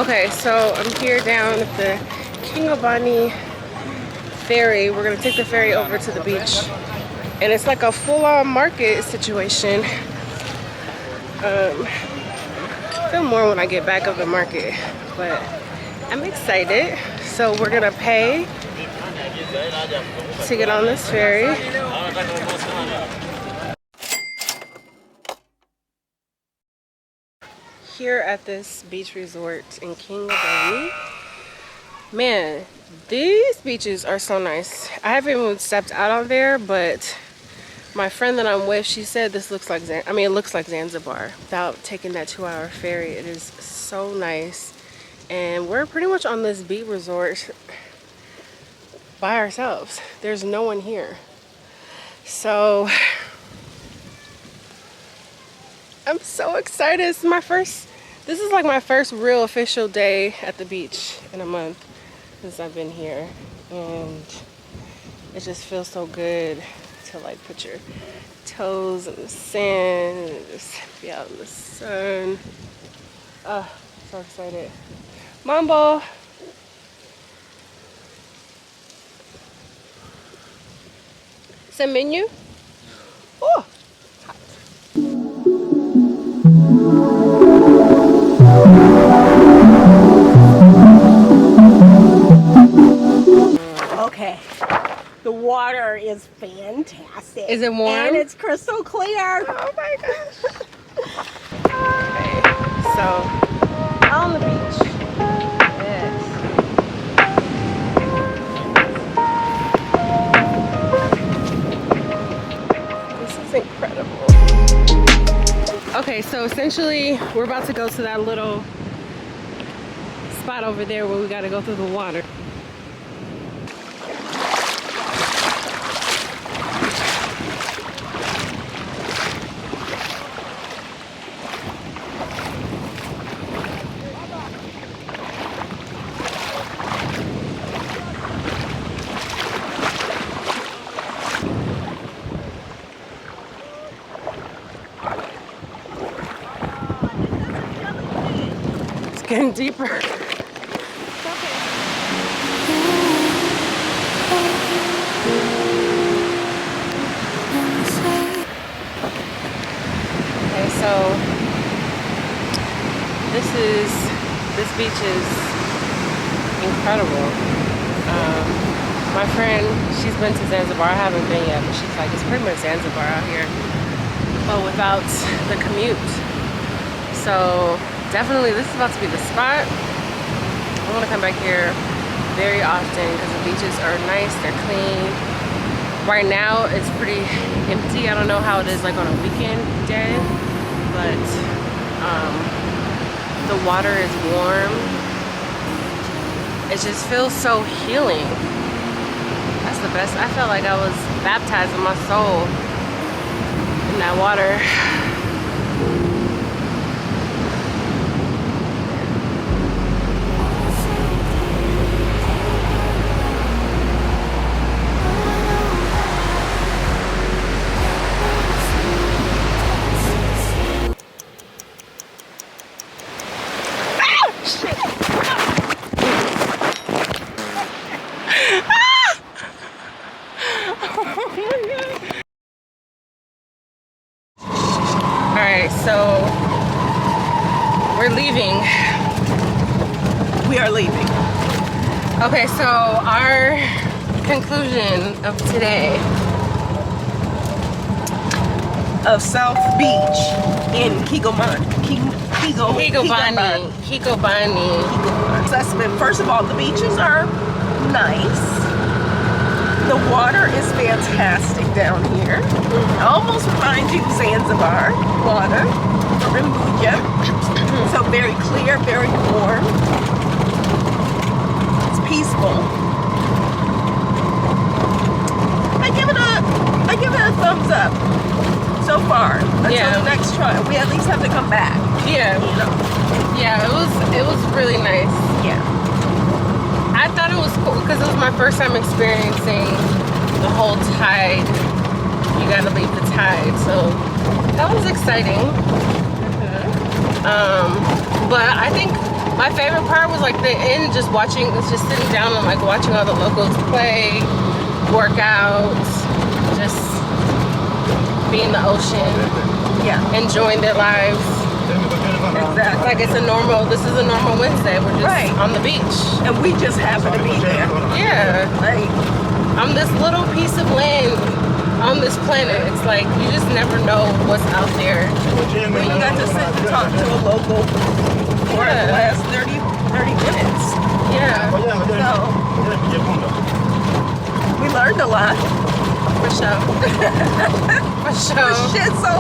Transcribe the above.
Okay, so I'm here down at the Kigamboni ferry. We're gonna take the ferry over to the beach. And it's like a full-on market situation. Feel more when I get back of the market, but I'm excited. So we're gonna pay to get on this ferry. Here at this beach resort in Kigamboni. Man, these beaches are so nice. I haven't even stepped out on there, but my friend that I'm with, she said this looks like it looks like Zanzibar without taking that 2-hour ferry. It is so nice. And we're pretty much on this beach resort by ourselves. There's no one here. So I'm so excited. This is like my first real official day at the beach in a month since I've been here. And it just feels so good to like put your toes in the sand and just be out in the sun. Oh, so excited. Mambo. Some menu? Oh. Okay. The water is fantastic. Is it warm? And it's crystal clear. Oh my gosh. Okay, so on the beach. Yes. This is incredible. Okay, so essentially we're about to go to that little spot over there where we gotta go through the water. Getting deeper. Okay, so this beach is incredible. My friend, she's been to Zanzibar. I haven't been yet, but she's like, it's pretty much Zanzibar out here, but without the commute. So definitely, this is about to be the spot. I want to come back here very often because the beaches are nice, they're clean. Right now, it's pretty empty. I don't know how it is like on a weekend day, but the water is warm. It just feels so healing. That's the best. I felt like I was baptizing my soul in that water. So we're leaving. We are leaving. Okay, so our conclusion of today of South Beach in Kigamboni. Assessment. First of all, the beaches are nice. The water is fantastic down here. Almost reminds you of Zanzibar water. So very clear, very warm. It's peaceful. I give it a thumbs up so far. Until the next try. We at least have to come back. Yeah. You know. Yeah, it was really nice. Yeah. I thought it was cool because it was my first time experiencing the whole tide. You gotta leave the tide, so that was exciting. But I think My favorite part was like the end, just sitting down and like watching all the locals play, work out, just be in the ocean, Yeah. enjoying their lives. Exactly. Like this is a normal Wednesday. We're just Right. on the beach. And we just happen to be there. Yeah. Like, On this little piece of land on this planet. It's like you just never know what's out there. we got to sit and talk to a local for the last 30 minutes. Yeah. So, we learned a lot. For sure. For sure. Shit, so